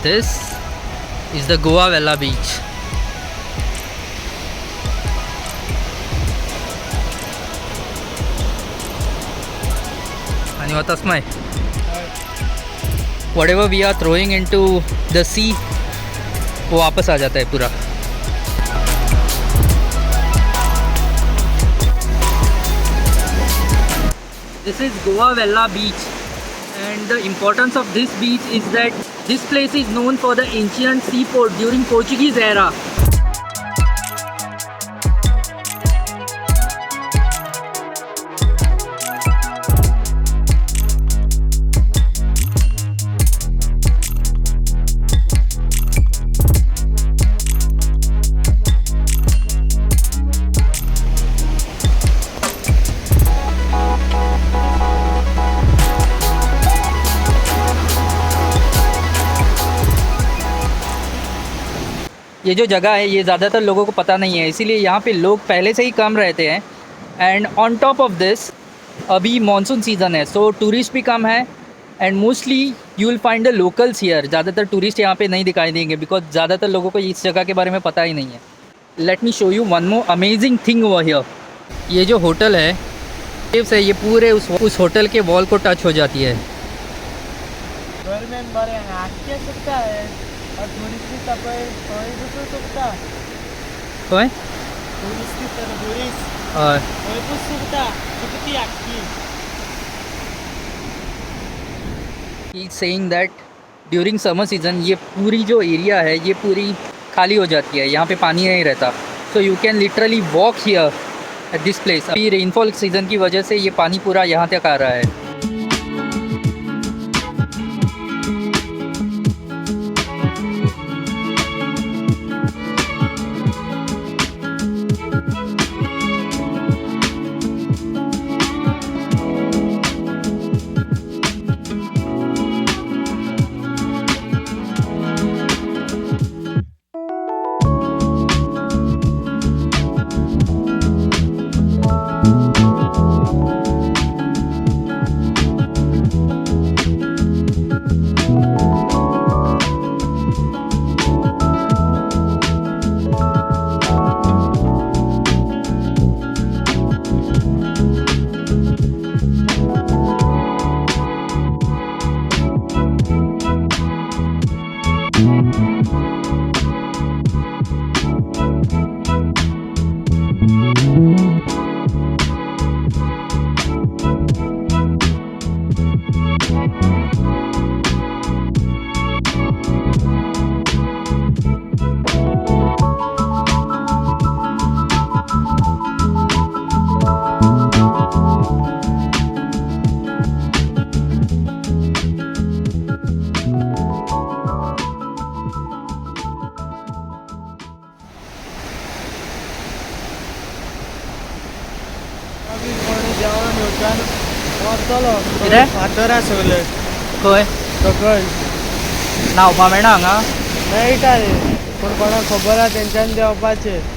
this is the Goa Vella beach. And what else, my? Whatever we are throwing into the sea, वो वापस आ जाता है पूरा. This is Goa Vella beach, and the importance of this beach is that this place is known for the ancient seaport during Portuguese era. ये जो जगह है ये ज़्यादातर लोगों को पता नहीं है, इसीलिए यहाँ पे लोग पहले से ही कम रहते हैं. And on top of this अभी मानसून सीज़न है, सो टूरिस्ट भी कम है. And mostly you will find the locals here. ज़्यादातर टूरिस्ट यहाँ पे नहीं दिखाई देंगे बिकॉज ज़्यादातर लोगों को इस जगह के बारे में पता ही नहीं है. Let me show you one more amazing thing over here. ये जो होटल है वेव्स है, ये पूरे उस होटल के वॉल को टच हो जाती है. He's saying that during summer season ये पूरी जो एरिया है ये पूरी खाली हो जाती है, यहाँ पे पानी नहीं रहता. So you can literally walk here at this place. अभी रेनफॉल सीज़न की वजह से ये पानी पूरा यहाँ तक आ रहा है. Kira? Adora sole. Koy? Koy. नाव मेळना हांगा? मेळटा रे, पूण कोणाक खबर आहा तेंच्यान देवपाचें.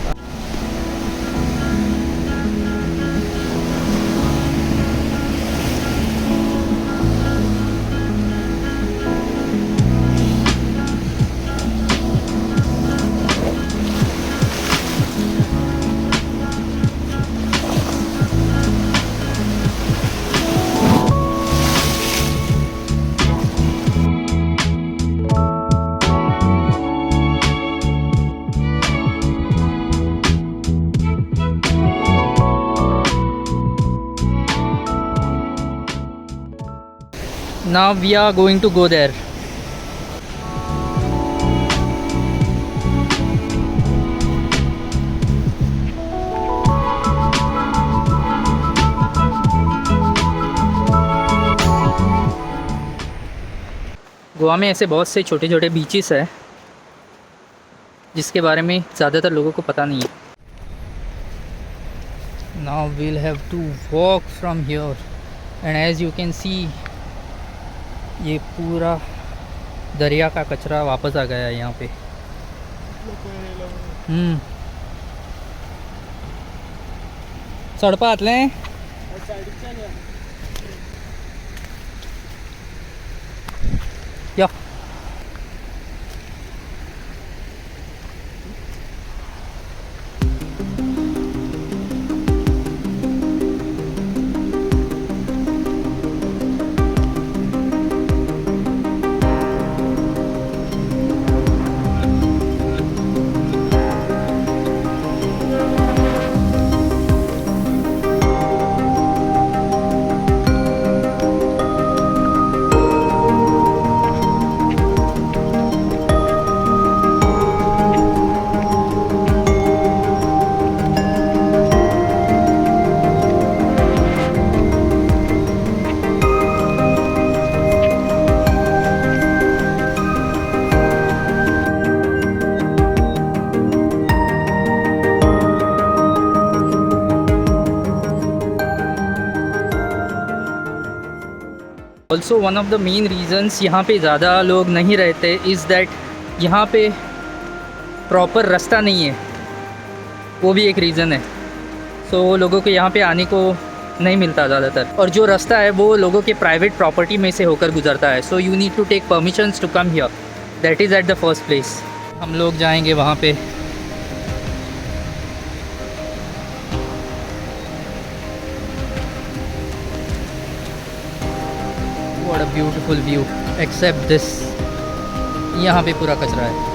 Now we are going to go there. Goa में ऐसे बहुत से छोटे छोटे बीचेस है जिसके बारे में ज़्यादातर लोगों को पता नहीं है. Now we'll have to walk from here and as you can see ये पूरा दरिया का कचरा वापस आ गया है यहाँ पे. सड़पा आतले या also one of the main reasons यहाँ पे ज़्यादा लोग नहीं रहते इज़ दैट यहाँ पे प्रॉपर रास्ता नहीं है, वो भी एक रीज़न है। सो लोगों को यहाँ पे आने को नहीं मिलता ज़्यादातर, और जो रास्ता है वो लोगों के प्राइवेट प्रॉपर्टी में से होकर गुजरता है। So you need to take permissions to come here, that is at the first place. हम लोग जाएंगे वहाँ पे। What a beautiful view, except this, यहाँ पे पूरा कचरा है।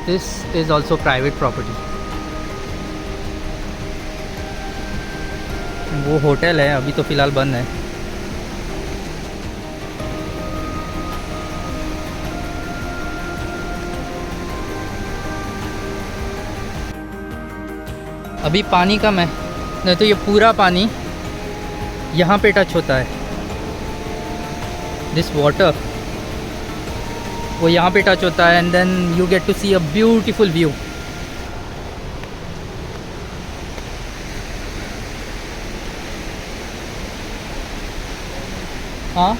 This is also private property. वो होटल है, अभी तो फ़िलहाल बंद है। अभी पानी कम है, नहीं तो ये पूरा पानी यहाँ पे टच होता है। दिस वाटर वो यहाँ पे टच होता है, and then you get to see a beautiful view. हाँ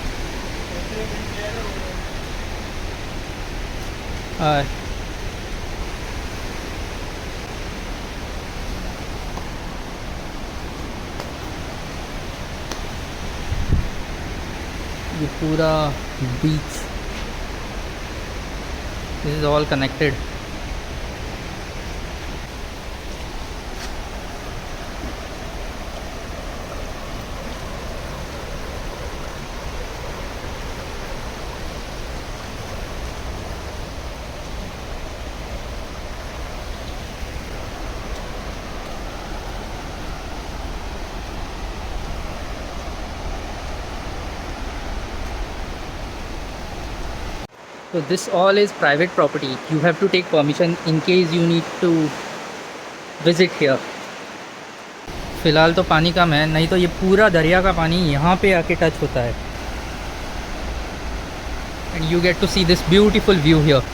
ये पूरा बीच, this is all connected. So this all is private property. You have to take permission in case you need to visit here. फ़िलहाल तो पानी कम है, नहीं तो ये पूरा दरिया का पानी यहाँ पे आके टच होता है, and you get to see this beautiful view here.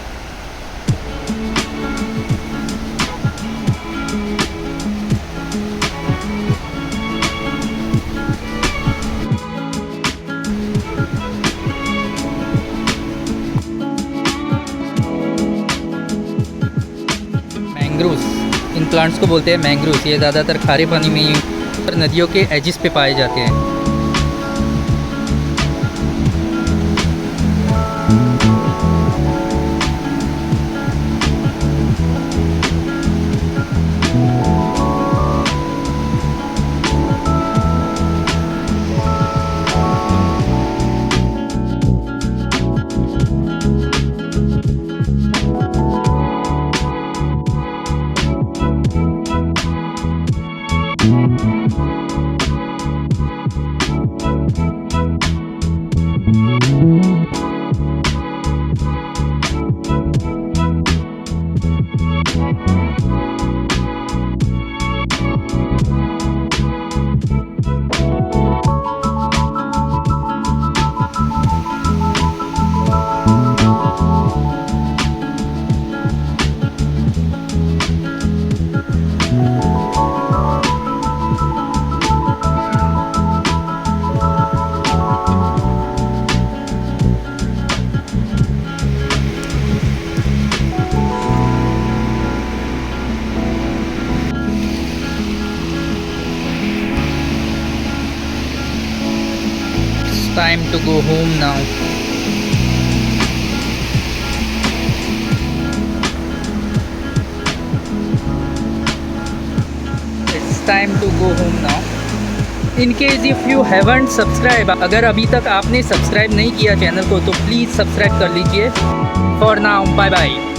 Mangroves, in plants को बोलते हैं मैंग्रोव्स। ये ज़्यादातर खारे पानी में और नदियों के एजिस पे पाए जाते हैं। Time to go home now. It's time to go home now. In case if you haven't subscribed, अगर अभी तक आपने सब्सक्राइब नहीं किया चैनल को तो प्लीज़ सब्सक्राइब कर लीजिए। For now, bye bye.